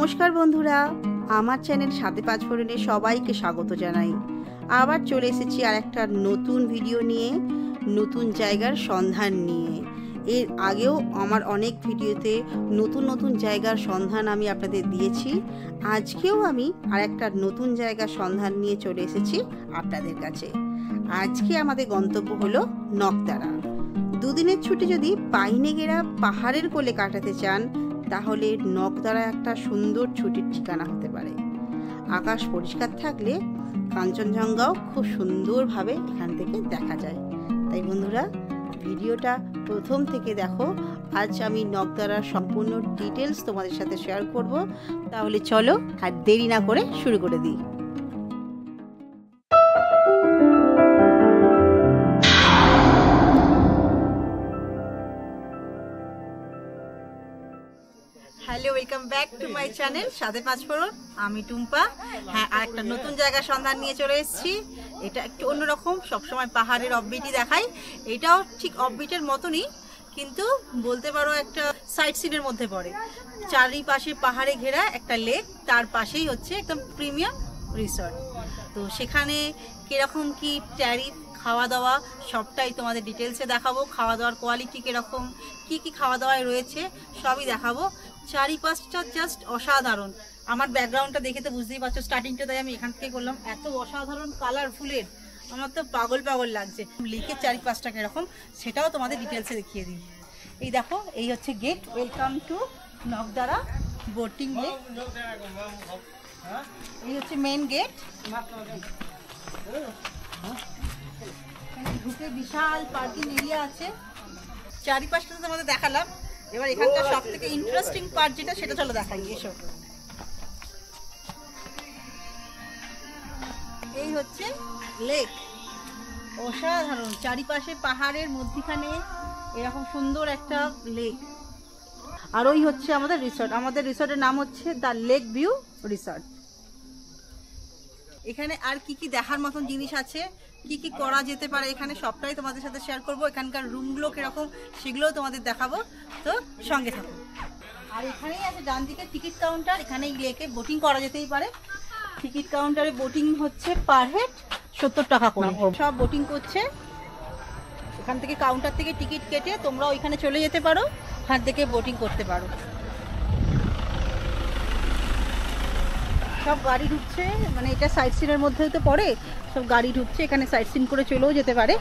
নমস্কার বন্ধুরা, আমার চ্যানেল সাথে পাঁচ ফোড়নে সবাইকে স্বাগত জানাই। আবার চলে এসেছি আর একটা নতুন ভিডিও নিয়ে, নতুন জায়গার সন্ধান নিয়ে। এর আগেও আমার অনেক ভিডিওতে নতুন নতুন জায়গার সন্ধান আমি আপনাদের দিয়েছি। আজকেও আমি আর একটা নতুন জায়গার সন্ধান নিয়ে চলে এসেছি আপনাদের কাছে। আজকে আমাদের গন্তব্য হলো নকদারা। দুদিনের ছুটি যদি পাইনেগেরা পাহাড়ের কোলে কাটাতে চান তাহলে নকদারা একটা সুন্দর ছুটির ঠিকানা হতে পারে। আকাশ পরিষ্কার থাকলে কাঞ্চনজঙ্ঘাও খুব সুন্দরভাবে এখান থেকে দেখা যায়। তাই বন্ধুরা, ভিডিওটা প্রথম থেকে দেখো। আজ আমি নকদারার সম্পূর্ণ ডিটেলস তোমাদের সাথে শেয়ার করব। তাহলে চলো আর দেরি না করে শুরু করে দিই। Hello, welcome back to my channel সাথে পাঁচ ফোড়ন। আমি টুম্পা। হ্যাঁ, আর একটা নতুন জায়গার সন্ধান নিয়ে চলে এসেছি। এটা একটু অন্যরকম, সবসময় পাহাড়ের অফবিটই দেখাই। এটাও ঠিক অফবিটের মতনই, কিন্তু বলতে পারো একটা সাইট সিনের মধ্যে পড়ে। চারিপাশে পাহাড়ে ঘেরা একটা লেক, তার পাশেই হচ্ছে একদম প্রিমিয়াম রিসর্ট। তো সেখানে কিরকম কি ট্যারিফ, খাওয়া দাওয়া সবটাই তোমাদের ডিটেলসে দেখাবো। খাওয়া দাওয়ার কোয়ালিটি কিরকম, কি কি খাওয়া দাওয়ায় রয়েছে সবই দেখাবো। চারিপাশটা জাস্ট অসাধারণ। আমার ব্যাকগ্রাউন্ডটা দেখে তো বুঝতেই পারছো, স্টার্টিংটা তাই আমি এখান থেকে করলাম। এত অসাধারণ কালারফুলের, আমার তো পাগল পাগল লাগছে। লেকের চারিপাশটা কিরকম সেটাও তোমাদের ডিটেলসে দেখিয়ে দিই। এই দেখো, এই হচ্ছে gate. Welcome to Nakdara boating lake. এই হচ্ছে মেন গেট। ঢুকে বিশাল পার্কিং এরিয়া আছে। চারিপাশটা তো তোমাদের দেখালাম। এবার এখানকার সব থেকে ইন্টারেস্টিং পার্ট যেটা, সেটা চলো দেখাই। এসো, এই হচ্ছে লেক। অসাধারণ, চারিপাশে পাহাড়ের মধ্যখানে এরকম সুন্দর একটা লেক। আর ওই হচ্ছে আমাদের রিসর্ট। আমাদের রিসর্টের নাম হচ্ছে দ্য লেক ভিউ রিসর্ট। এখানে আর কি কি দেখার মতন জিনিস আছে, কি কি করা যেতে পারে এখানে, সবটাই তোমাদের সাথে শেয়ার করব। এখানকার রুমগুলো কিরকম সেগুলোও তোমাদের দেখাবো, তো সঙ্গে থাকো। আর এখানেই আছে ডান দিকে টিকিট কাউন্টার। এখানে এই লেকে বোটিং করা যেতেই পারে। টিকিট কাউন্টারে বোটিং হচ্ছে পার হেড 70 টাকা করে। সব বোটিং করছে। এখান থেকে কাউন্টার থেকে টিকিট কেটে তোমরা ওইখানে চলে যেতে পারো, ওখান থেকে বোটিং করতে পারো। সব গাড়ি ঢুকছে, মানে এটা সাইট সিনের মধ্যে তো পড়ে। সব গাড়ি ঢুকছে, এখানে সাইট সিন করে চলেও যেতে পারে।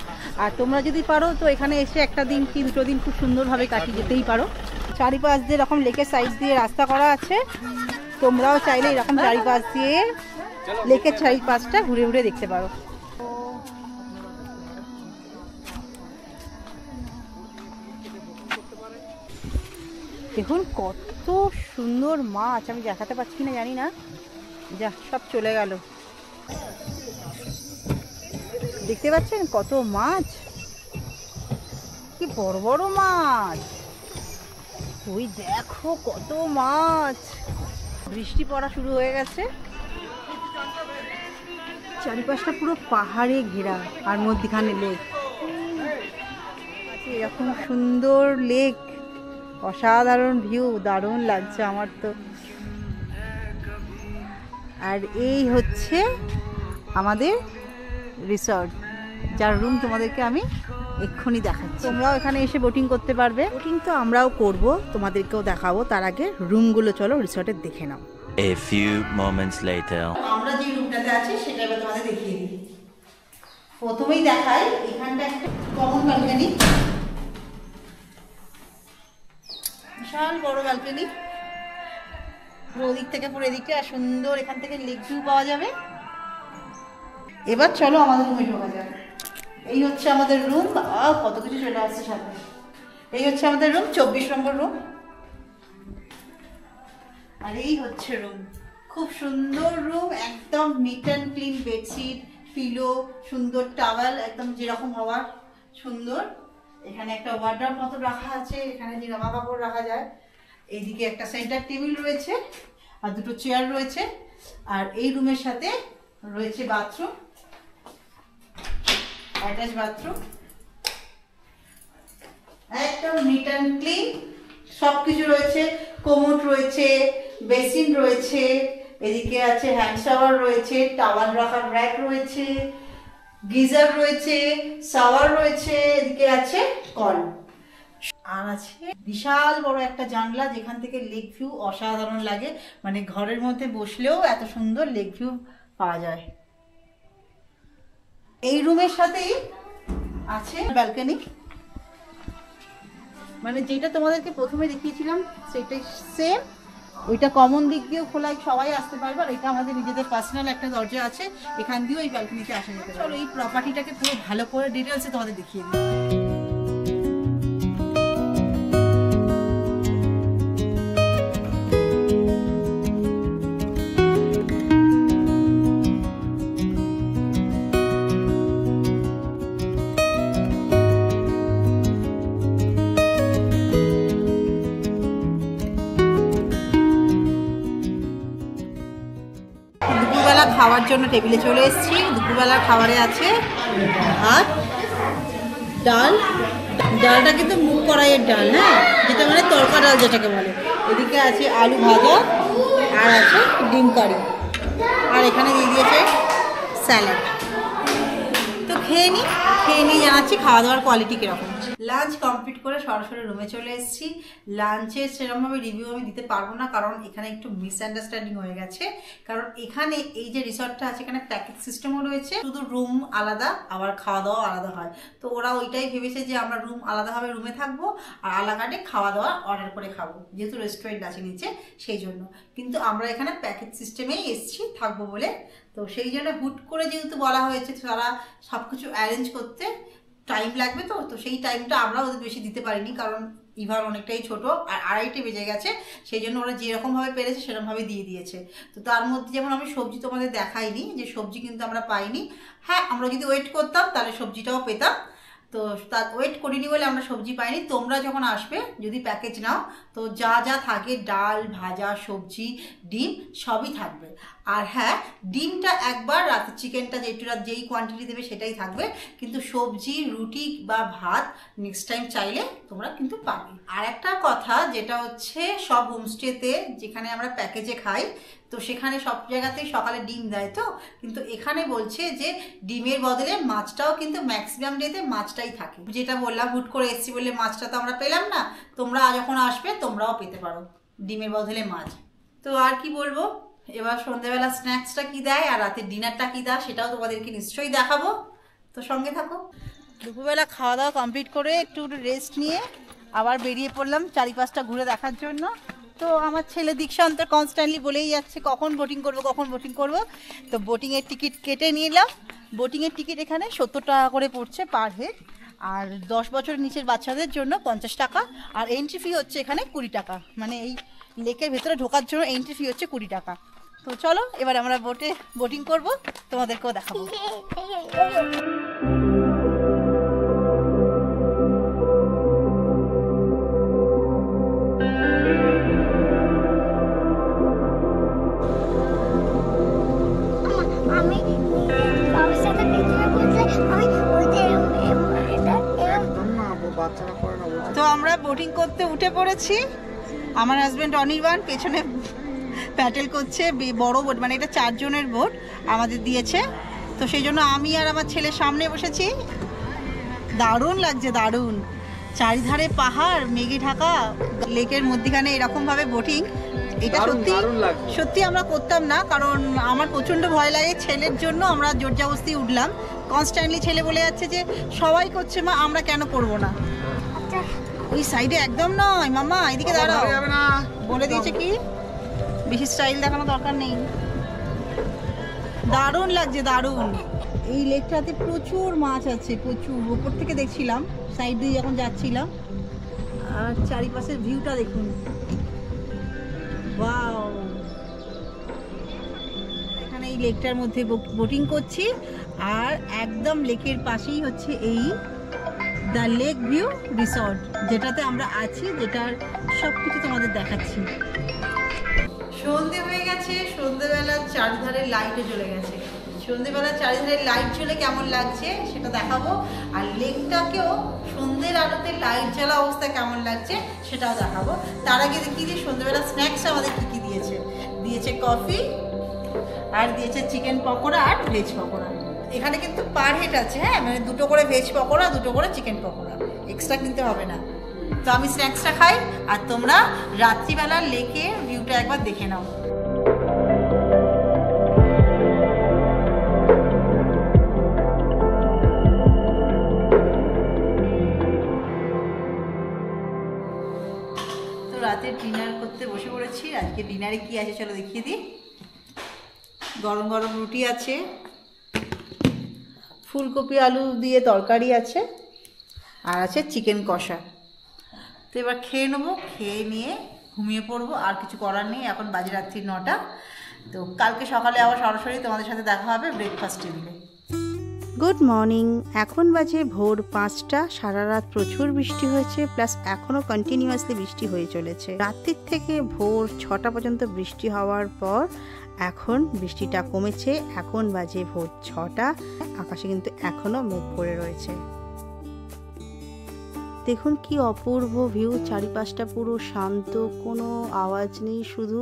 আর তোমরা যদি পারো তো এখানে এসে একটা দিন কি দুটো দিন খুব সুন্দরভাবে কাটিয়ে যেতেই পারো। চারিপাশ দিয়ে এরকম লেকের সাইড দিয়ে রাস্তা করা আছে। তোমরাও চাইলে এরকম চারিপাশ দিয়ে লেকের চারিপাশটা ঘুরে ঘুরে দেখতে পারো। দেখুন কত সুন্দর মাছ, আমি দেখাতে পারছি কিনা জানি না, যা সব চলে গেল। দেখতে পাচ্ছেন কত মাছ, কি বড় বড় মাছ। ওই দেখো কত মাছ। বৃষ্টি পড়া শুরু হয়ে গেছে। চারিপাশটা পুরো পাহাড়ে ঘেরা, আর মধ্যখানে লেক। এরকম সুন্দর লেক, অসাধারণ ভিউ, দারুণ লাগছে আমার তো। আর এই হচ্ছে আমাদের রিসর্ট, যার রুম তোমাদেরকে আমি এক্ষুনি দেখাচ্ছি। তোমরাও এখানে এসে বোটিং করতে পারবে। বোটিং তো আমরাও করব, তোমাদেরকেও দেখাবো। তার আগে রুমগুলো চলো রিসর্টের দেখে নাও। A few moments later. আমরা যে রুমটাতে আছি সেটা এবার তোমাদের দেখিয়ে দিই। প্রথমেই দেখাই, এখানটা একটা কমন ব্যালকনি, বিশাল বড় ব্যালকনি। পুরো ওদিক থেকে পুরো এদিকে, আর সুন্দর এখান থেকে লেক ভিউ পাওয়া যাবে। এবার চলো আমাদের রুমে ঢোকা যাবে। এই হচ্ছে আমাদের রুম। কত কিছু চলে আসছে সাথে। এই হচ্ছে আমাদের রুম, 24 নম্বর রুম। আর এই হচ্ছে রুম, খুব সুন্দর রুম, একদম neat and clean. Bedsheet, pillow, সুন্দর টাওয়েল, একদম যেরকম হওয়ার সুন্দর। এখানে একটা ওয়ার্ড্রপ মতো রাখা আছে, এখানে জামা কাপড় রাখা যায়। এইদিকে একটা সেন্টার টেবিল রয়েছে, আর দুটো চেয়ার রয়েছে। আর এই রুমের সাথে রয়েছে বাথরুম, অ্যাটাচ বাথরুম, একদম নিট অ্যান্ড ক্লিন। সবকিছু রয়েছে, কোমোড রয়েছে, বেসিন রয়েছে, এদিকে আছে হ্যান্ড শাওয়ার রয়েছে, টাওয়াল রাখার র্যাক রয়েছে, গিজার রয়েছে, শাওয়ার রয়েছে, এদিকে আছে কল, আর আছে বিশাল বড় একটা জানলা যেখান থেকে লেক ভিউ অসাধারণ লাগে, মানে ঘরের মধ্যে বসলেও এত সুন্দর লেক ভিউ পাওয়া যায়। এই রুমের সাথেই আছে ব্যালকনি, মানে যেটা তোমাদেরকে প্রথমে দেখিয়েছিলাম সেটাই সেম, ওইটা কমন দিক দিয়েও খোলা, সবাই আসতে পারবে, আর এটা আমাদের নিজেদের পার্সোনাল একটা দরজা আছে, এখান দিয়েও এই ব্যালকনিতে আসা যেতে পারে। চলো এই প্রপার্টিটাকে পুরো ভালো করে ডিটেলসে তোমাদের দেখিয়ে দিই। দুপুরবেলা খাওয়ার জন্য টেবিলে চলে এসেছি। দুপুরবেলার খাবারে আছে ভাত, ডাল, ডালটা কিন্তু মুগ কড়াইয়ের ডাল, হ্যাঁ, যেটা মানে তড়কা ডাল যেটাকে বলে। এদিকে আছে আলু ভাজা, আর আছে ডিম কারি, আর এখানে দিয়ে দিয়েছে স্যালাড। তো খেয়ে নিয়ে জানাচ্ছি খাওয়া দাওয়ার কোয়ালিটি কীরকম। লাঞ্চ কমপ্লিট করে সরাসরি রুমে চলে এসেছি। লাঞ্চের সেরকমভাবে রিভিউ আমি দিতে পারবো না, কারণ এখানে একটু মিসআন্ডারস্ট্যান্ডিং হয়ে গেছে। কারণ এখানে এই যে রিসর্টটা আছে এখানে প্যাকেজ সিস্টেমও রয়েছে, শুধু রুম আলাদা আবার খাওয়া দাওয়া আলাদা হয়। তো ওরা ওইটাই ভেবেছে যে আমরা রুম আলাদাভাবে রুমে থাকবো আর আলাদাটে খাওয়া দাওয়া অর্ডার করে খাবো, যেহেতু রেস্টুরেন্ট আছে নিচে সেই জন্য। কিন্তু আমরা এখানে প্যাকেজ সিস্টেমেই এসেছি থাকবো বলে, তো সেই জন্য হুট করে যেহেতু বলা হয়েছে তারা সব কিছু অ্যারেঞ্জ করতে টাইম লাগবে, তো সেই টাইমটা আমরা ওদের বেশি দিতে পারিনি, কারণ ইভার অনেকটাই ছোট আর 2:30 বেজে গেছে, সেই জন্য ওরা যেরকমভাবে পেরেছে সেরকমভাবে দিয়ে দিয়েছে। তো তার মধ্যে যেমন আমি সবজি তোমাদের দেখাইনি, যে সবজি কিন্তু আমরা পাইনি। হ্যাঁ, আমরা যদি ওয়েট করতাম তাহলে সবজিটাও পেতাম, তো তার ওয়েট করিনি বলে আমরা সবজি পাইনি। তোমরা যখন আসবে যদি প্যাকেজ নাও তো যা যা থাকে ডাল, ভাজা, সবজি, ডিম সবই থাকবে। আর হ্যাঁ, ডিমটা একবার, রাতের চিকেনটা যেই কোয়ান্টিটি দেবে সেটাই থাকবে, কিন্তু সবজি, রুটি বা ভাত নেক্সট টাইম চাইলে তোমরা কিন্তু পাবে। আর একটা কথা যেটা হচ্ছে, সব হোমস্টেতে যেখানে আমরা প্যাকেজে খাই তো সেখানে সব জায়গাতেই সকালে ডিম দেয়, তো কিন্তু এখানে বলছে যে ডিমের বদলে মাছটাও কিন্তু ম্যাক্সিমাম ডেতে মাছটাই থাকে। যেটা বললাম হুট করে এসছি বলে মাছটা তো আমরা পেলাম না, তোমরা যখন আসবে তোমরাও পেতে পারো ডিমের বদলে মাছ। তো আর কি বলবো, এবার সন্ধ্যাবেলা স্ন্যাক্সটা কি দেয় আর রাতের ডিনারটা কি দেয় সেটাও তোমাদেরকে নিশ্চয়ই দেখাবো, তো সঙ্গে থাকো। দুপুরবেলা খাওয়া দাওয়া কমপ্লিট করে একটু রেস্ট নিয়ে আবার বেরিয়ে পড়লাম চারিপাশটা ঘুরে দেখার জন্য। তো আমার ছেলে দীক্ষান্ত কনস্ট্যান্টলি বলেই যাচ্ছে কখন বোটিং করব, কখন বোটিং করব। তো বোটিংয়ের টিকিট কেটে নিলাম। বোটিংয়ের টিকিট এখানে 70 টাকা করে পড়ছে পার হেড, আর 10 বছরের নিচের বাচ্চাদের জন্য 50 টাকা, আর এন্ট্রি ফি হচ্ছে এখানে 20 টাকা, মানে এই লেকের ভেতরে ঢোকার জন্য এন্ট্রি ফি হচ্ছে 20 টাকা। তো চলো এবার আমরা বোটিং করব, তোমাদেরকেও দেখাবো। তো আমরা বোটিং করতে উঠে পড়েছি। আমার হাজব্যান্ড অনির্বাণ পেছনে প্যাডেল করছে, বড় বোট, মানে এটা 4 জনের বোট আমাদের দিয়েছে, তো সেই জন্য আমি আর আমার ছেলে সামনে বসেছি। দারুণ লাগছে, দারুণ, চারিধারে পাহাড়, মেঘে ঢাকা, লেকের মধ্যখানে এরকমভাবে বোটিং, এটা সত্যি আমরা করতাম না, কারণ আমার প্রচণ্ড ভয় লাগে। ছেলের জন্য আমরা জোরজবস্তি উঠলাম, কনস্ট্যান্টলি ছেলে বলে যাচ্ছে যে সবাই করছে মা, আমরা কেন করবো না। ওই সাইডে একদম নয় মামা, এদিকে দাঁড়াও, বলে দিয়েছে কি বেশি স্টাইল দেখানো দরকার নেই। দারুণ লাগছে, দারুণ। এই লেকটাতে প্রচুর মাছ আছে, প্রচুর, উপর থেকে দেখছিলাম সাইড দিয়ে যখন যাচ্ছিলাম। আর চারিপাশের ভিউটা দেখুন, ওয়াও। এখানে এই লেকটার মধ্যে বোটিং করছি, আর একদম লেকের পাশেই হচ্ছে এই দ্য লেক ভিউ রিসর্ট, যেটাতে আমরা আছি, যেটার সব কিছু তোমাদের দেখাচ্ছি। সন্ধে হয়ে গেছে, সন্ধেবেলা চারিধারে লাইটও জ্বলে গেছে। সন্ধেবেলা চারিধারে লাইট জ্বলে কেমন লাগছে সেটা দেখাবো, আর লেকটাকেও সন্ধ্যের আলোতে লাইট জ্বালা অবস্থা কেমন লাগছে সেটাও দেখাবো। তার আগে দেখিয়ে দিই সন্ধ্যেবেলা স্ন্যাক্স আমাদের কী কী দিয়েছে। দিয়েছে কফি, আর দিয়েছে চিকেন পকোড়া আর ভেজ পকোড়া। এখানে কিন্তু পার হেড আছে, হ্যাঁ, মানে 2টো করে ভেজ পকোড়া, 2টো করে চিকেন পকোড়া, এক্সট্রা কিনতে হবে না। তো আমি স্ন্যাক্সটা খাই, আর তোমরা রাত্রিবেলার লেকের ভিউটা একবার দেখে নাও। তো রাতে ডিনার করতে বসে পড়েছি। আজকে ডিনারে কি আছে চলো দেখিয়ে দিই। গরম গরম রুটি আছে, ফুলকপি আলু দিয়ে তরকারি আছে, আর আছে চিকেন কষা। তো এবার খেয়ে নেবো, খেয়ে নিয়ে ঘুমিয়ে পড়বো, আর কিছু করার নেই। এখন বাজে রাত্রি 9টা। তো কালকে সকালে আবার সরাসরি তোমাদের সাথে দেখা হবে ব্রেকফাস্ট টেবিলে। গুড মর্নিং, এখন বাজে ভোর 5টা। সারা রাত প্রচুর বৃষ্টি হয়েছে, প্লাস এখনও কন্টিনিউয়াসলি বৃষ্টি হয়ে চলেছে। রাত্রির থেকে ভোর 6টা পর্যন্ত বৃষ্টি হওয়ার পর এখন বৃষ্টিটা কমেছে। এখন বাজে ভোর 6টা, আকাশে কিন্তু এখনও মেঘ করে রয়েছে। দেখুন কি অপূর্ব ভিউ, চারিপাশটা পুরো শান্ত, কোনো আওয়াজ নেই, শুধু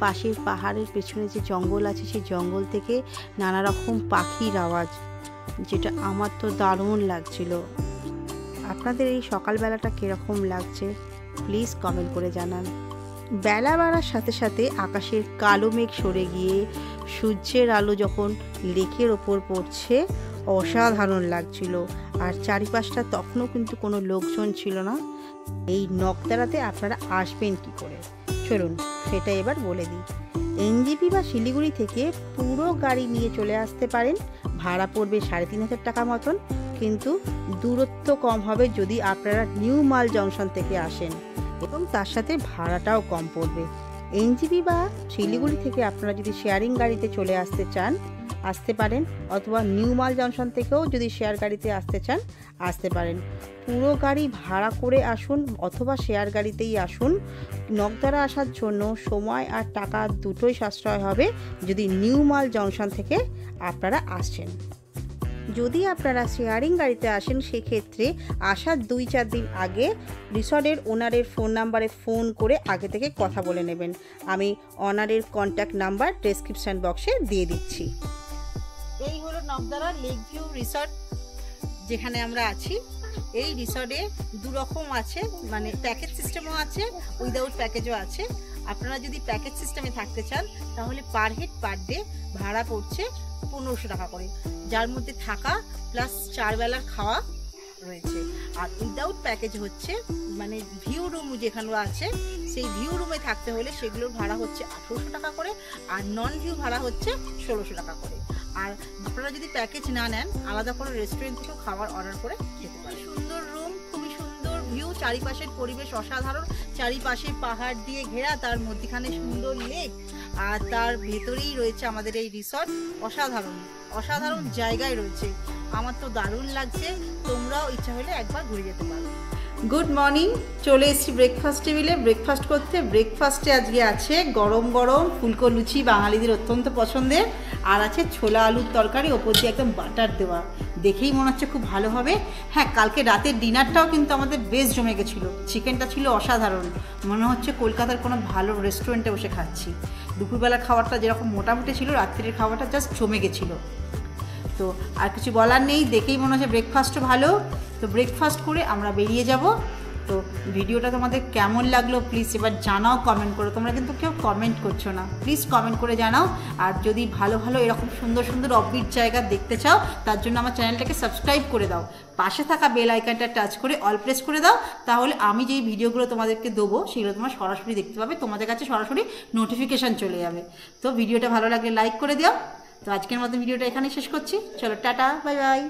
পাশের পাহাড়ের পেছনে যে জঙ্গল আছে সেই জঙ্গল থেকে নানা রকম পাখির আওয়াজ, যেটা আমার তো দারুণ লাগছিল। আপনাদের এই সকালবেলাটা কীরকম লাগছে প্লিজ কমেন্ট করে জানান। বেলা বাড়ার সাথে সাথে আকাশের কালো মেঘ সরে গিয়ে সূর্যের আলো যখন লেকের ওপর পড়ছে অসাধারণ লাগছিল। আর চারিপাশটা তখনও কিন্তু কোনো লোকজন ছিল না। এই নকদারাতে আপনারা আসবেন কি করে চলুন সেটা এবার বলে দিই। এনজেপি বা শিলিগুড়ি থেকে পুরো গাড়ি নিয়ে চলে আসতে পারেন, ভাড়া পড়বে 3500 টাকা মতন, কিন্তু দূরত্ব কম হবে যদি আপনারা নিউ মাল জংশন থেকে আসেন, এবং তার সাথে ভাড়াটাও কম পড়বে। এনজেপি বা শিলিগুড়ি থেকে আপনারা যদি শেয়ারিং গাড়িতে চলে আসতে চান আসতে পারেন, অথবা নিউ মাল জংশন থেকেও যদি শেয়ার গাড়িতে আসতে চান আসতে পারেন। পুরো গাড়ি ভাড়া করে আসুন অথবা শেয়ার গাড়িতেই আসুন। নকদারা আসার জন্য সময় আর টাকা দুটোই সাশ্রয় হবে যদি নিউ মাল জংশন থেকে আপনারা আসছেন। যদি আপনারা শেয়ারিং গাড়িতে আসেন সেক্ষেত্রে আসার 2-4 দিন আগে রিসর্টের ওনারের ফোন নাম্বারে ফোন করে আগে থেকে কথা বলে নেবেন। আমি ওনারের কন্ট্যাক্ট নাম্বার ডেসক্রিপশন বক্সে দিয়ে দিচ্ছি। এই হলো নকদারা লেক ভিউ রিসর্ট যেখানে আমরা আছি। এই রিসর্টে 2 রকম আছে, মানে প্যাকেজ সিস্টেমও আছে, উইদাউট প্যাকেজও আছে। আপনারা যদি প্যাকেজ সিস্টেমে থাকতে চান তাহলে পার হেড পার ডে ভাড়া পড়ছে 1500 টাকা করে, যার মধ্যে থাকা প্লাস 4 বেলার খাওয়া রয়েছে। আর উইদাউট প্যাকেজ হচ্ছে মানে ভিউ রুম যেখানে আছে সেই ভিউ রুমে থাকতে হলে সেগুলোর ভাড়া হচ্ছে 1800 টাকা করে, আর নন ভিউ ভাড়া হচ্ছে 1600 টাকা করে। আর আপনারা যদি প্যাকেজ না নেন আলাদা করে রেস্টুরেন্ট থেকেও খাবার অর্ডার করে খেতে পারেন। সুন্দর রুম, খুবই সুন্দর ভিউ, চারিপাশের পরিবেশ অসাধারণ, চারিপাশে পাহাড় দিয়ে ঘেরা, তার মধ্যখানে সুন্দর লেক, আর তার ভেতরেই রয়েছে আমাদের এই রিসর্ট। অসাধারণ অসাধারণ জায়গায় রয়েছে, আমার তো দারুণ লাগছে। তোমরাও ইচ্ছা হলে একবার ঘুরে যেতে পারো। গুড মর্নিং, চলে এসেছি ব্রেকফাস্ট টেবিলে ব্রেকফাস্ট করতে। ব্রেকফাস্টে আজকে আছে গরম গরম ফুলকো লুচি, বাঙালিদের অত্যন্ত পছন্দের, আর আছে ছোলা আলুর তরকারি, ওপর দিয়ে একদম বাটার দেওয়া, দেখেই মনে হচ্ছে খুব ভালো হবে। হ্যাঁ, কালকে রাতের ডিনারটাও কিন্তু আমাদের বেশ জমে গেছিলো, চিকেনটা ছিল অসাধারণ, মনে হচ্ছে কলকাতার কোনো ভালো রেস্টুরেন্টে বসে খাচ্ছি। দুপুরবেলা খাবারটা যেরকম মোটামুটি ছিল, রাত্রির খাবারটা জাস্ট জমে গেছিলো। তো আর কিছু বলার নেই, দেখেই মনে হচ্ছে ব্রেকফাস্টও ভালো। তো ব্রেকফাস্ট করে আমরা বেরিয়ে যাব। তো ভিডিওটা তোমাদের কেমন লাগলো প্লিজ এবার জানাও কমেন্ট করো। তোমরা কিন্তু কেউ কমেন্ট করছো না, প্লিজ কমেন্ট করে জানাও। আর যদি ভালো ভালো এরকম সুন্দর সুন্দর অফবিট জায়গা দেখতে চাও তার জন্য আমার চ্যানেলটাকে সাবস্ক্রাইব করে দাও, পাশে থাকা বেল আইকনটা টাচ করে অল প্রেস করে দাও, তাহলে আমি যেই ভিডিওগুলো তোমাদেরকে দেবো সেগুলো তোমরা সরাসরি দেখতে পাবে, তোমাদের কাছে সরাসরি নোটিফিকেশান চলে যাবে। তো ভিডিওটা ভালো লাগলে লাইক করে দিও। তো আজকের মতো ভিডিওটা এখানেই শেষ করছি, চলো টাটা, বাই বাই।